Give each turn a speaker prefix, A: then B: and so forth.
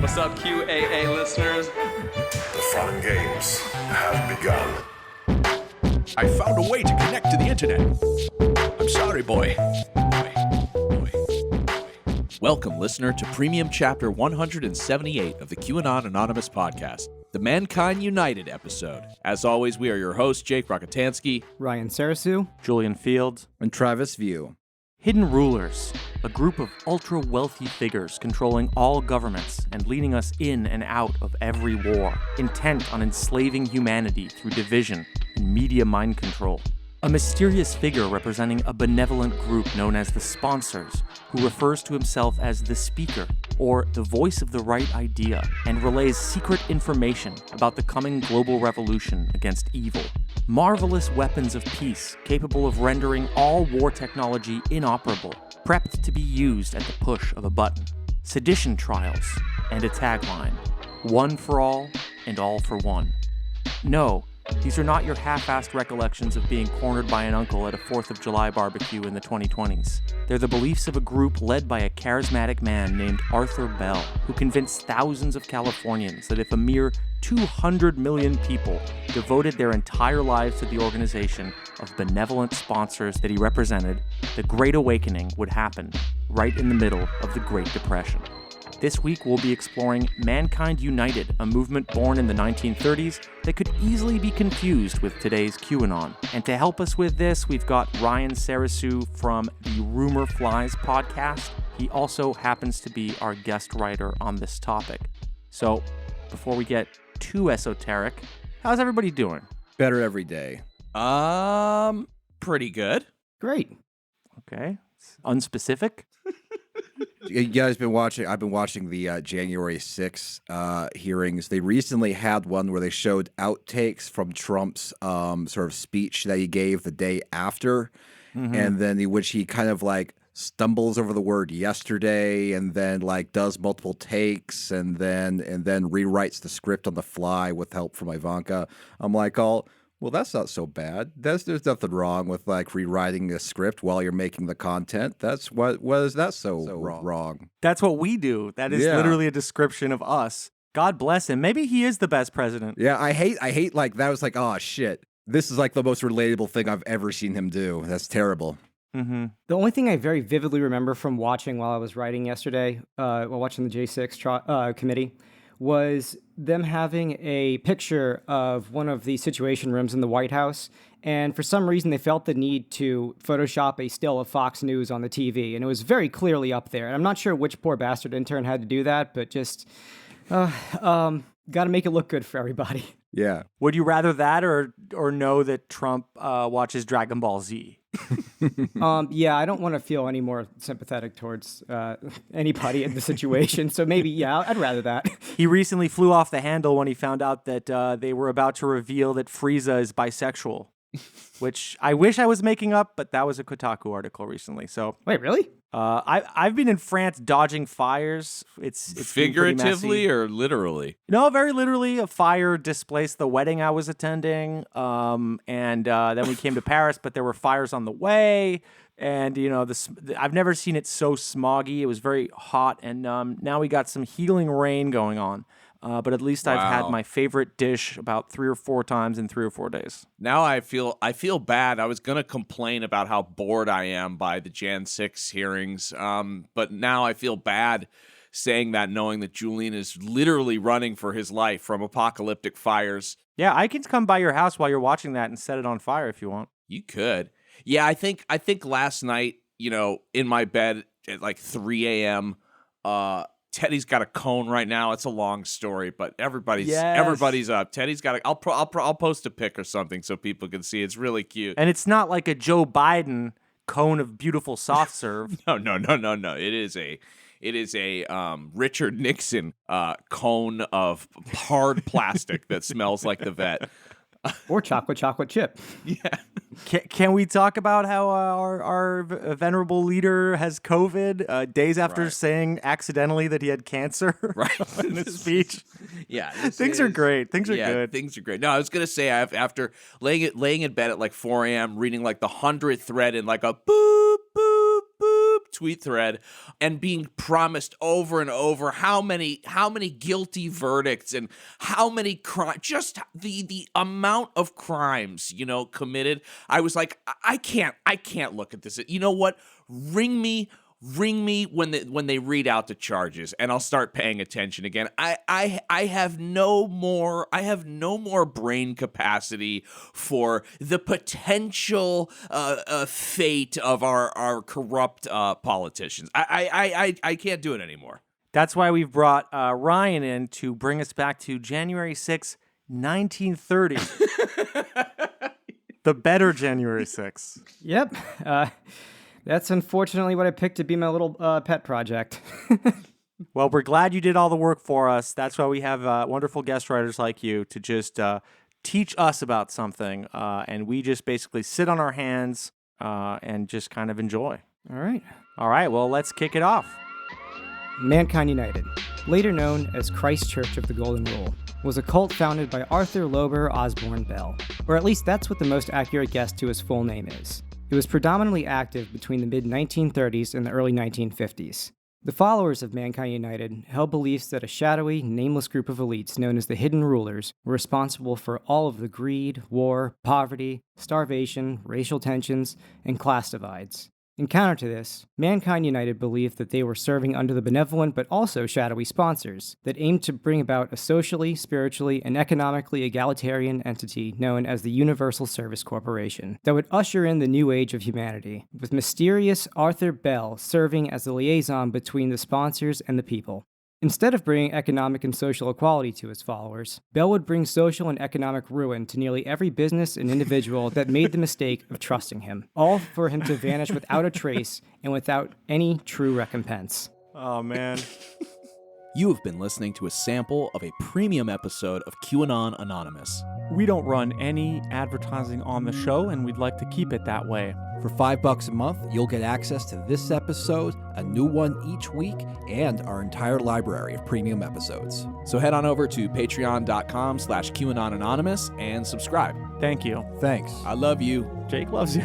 A: What's up, QAA listeners?
B: The fun games have begun.
C: I found a way to connect to the internet. I'm sorry, boy. Welcome, listener, to Premium Chapter 178 of the QAnon Anonymous podcast, the Mankind United episode. As always, we are your hosts, Jake Rockatansky,
D: Ryan Serisu,
E: Julian Fields,
F: and Travis View.
E: Hidden Rulers, a group of ultra-wealthy figures controlling all governments and leading us in and out of every war, intent on enslaving humanity through division and media mind control. A mysterious figure representing a benevolent group known as the Sponsors, who refers to himself as the Speaker, or the voice of the right idea, and relays secret information about the coming global revolution against evil. Marvelous weapons of peace capable of rendering all war technology inoperable, prepped to be used at the push of a button. Sedition trials, and a tagline: one for all and all for one. No, these are not your half-assed recollections of being cornered by an uncle at a 4th of July barbecue in the 2020s. They're the beliefs of a group led by a charismatic man named Arthur Bell, who convinced thousands of Californians that if a mere 200 million people devoted their entire lives to the organization of benevolent sponsors that he represented, the Great Awakening would happen right in the middle of the Great Depression. This week, we'll be exploring Mankind United, a movement born in the 1930s that could easily be confused with today's QAnon. And to help us with this, we've got Ryan Serisu from the Rumor Flies podcast. He also happens to be our guest writer on this topic. So, before we get too esoteric, how's everybody doing?
F: Better every day.
C: Pretty good.
D: Great.
E: Okay. Unspecific?
F: You guys been watching? I've been watching the January 6th hearings. They recently had one where they showed outtakes from Trump's sort of speech that he gave the day after, and then which he kind of like stumbles over the word yesterday, and then like does multiple takes, and then rewrites the script on the fly with help from Ivanka. I'm like, well, that's not so bad. There's nothing wrong with like rewriting a script while you're making the content. That's what is that so wrong?
E: That's what we do. That is literally a description of us. God bless him. Maybe he is the best president.
F: Yeah, I hate like that was like, oh shit. This is like the most relatable thing I've ever seen him do. That's terrible.
E: Mm-hmm.
D: The only thing I very vividly remember from watching while I was writing yesterday, while watching the J6 committee, was them having a picture of one of the Situation Rooms in the White House, and for some reason they felt the need to Photoshop a still of Fox News on the TV, and it was very clearly up there. And I'm not sure which poor bastard intern had to do that, but just got to make it look good for everybody.
F: Yeah.
E: Would you rather that or know that Trump watches Dragon Ball Z?
D: Yeah, I don't want to feel any more sympathetic towards anybody in the situation. So maybe, yeah, I'd rather that.
E: He recently flew off the handle when he found out that they were about to reveal that Frieza is bisexual, which I wish I was making up, but that was a Kotaku article recently. So
D: Wait, really?
E: I've been in France dodging fires. It's
C: Figuratively or literally?
E: No, very literally. A fire displaced the wedding I was attending, and then we came to Paris, but there were fires on the way. And I've never seen it so smoggy. It was very hot, and now we got some healing rain going on. But at least I've had my favorite dish about 3 or 4 times in 3 or 4 days.
C: Now I feel bad. I was going to complain about how bored I am by the Jan 6 hearings, but now I feel bad saying that, knowing that Julian is literally running for his life from apocalyptic fires.
E: Yeah, I can come by your house while you're watching that and set it on fire if you want.
C: You could. Yeah, I think last night, in my bed at like 3 a.m., Teddy's got a cone right now. It's a long story, but everybody's up. Teddy's got a. I'll post a pic or something so people can see. It's really cute.
E: And it's not like a Joe Biden cone of beautiful soft serve.
C: No. It is a Richard Nixon cone of hard plastic that smells like the vet.
D: Or chocolate chip.
C: Yeah.
E: Can we talk about how our venerable leader has COVID days after saying accidentally that he had cancer in his speech?
C: Yeah.
E: Things are great. Things are good.
C: Things are great. No, I was going to say, after laying in bed at like 4 a.m., reading like the 100th thread in like a boop, boop, boop tweet thread and being promised over and over how many guilty verdicts and how many crimes, just the amount of crimes, committed. I was like, I can't look at this. You know what? Ring me when they read out the charges, and I'll start paying attention again. I have no more brain capacity for the potential fate of our corrupt politicians. I can't do it anymore.
E: That's why we've brought Ryan in to bring us back to January 6, 1930. The better January 6.
D: Yep. That's unfortunately what I picked to be my little pet project.
E: Well, we're glad you did all the work for us. That's why we have wonderful guest writers like you to just teach us about something. And we just basically sit on our hands and just kind of enjoy.
D: All right.
E: All right, well, let's kick it off.
D: Mankind United, later known as Christ Church of the Golden Rule, was a cult founded by Arthur Lober Osborne Bell, or at least that's what the most accurate guess to his full name is. It was predominantly active between the mid-1930s and the early 1950s. The followers of Mankind United held beliefs that a shadowy, nameless group of elites known as the Hidden Rulers were responsible for all of the greed, war, poverty, starvation, racial tensions, and class divides. In counter to this, Mankind United believed that they were serving under the benevolent but also shadowy sponsors that aimed to bring about a socially, spiritually, and economically egalitarian entity known as the Universal Service Corporation that would usher in the new age of humanity, with mysterious Arthur Bell serving as the liaison between the sponsors and the people. Instead of bringing economic and social equality to his followers, Bell would bring social and economic ruin to nearly every business and individual that made the mistake of trusting him, all for him to vanish without a trace and without any true recompense.
E: Oh, man.
G: You have been listening to a sample of a premium episode of QAnon Anonymous.
E: We don't run any advertising on the show, and we'd like to keep it that way.
G: For $5 a month, you'll get access to this episode, a new one each week, and our entire library of premium episodes. So head on over to patreon.com/QAnon Anonymous and subscribe.
E: Thank you.
G: Thanks. I love you.
E: Jake loves you.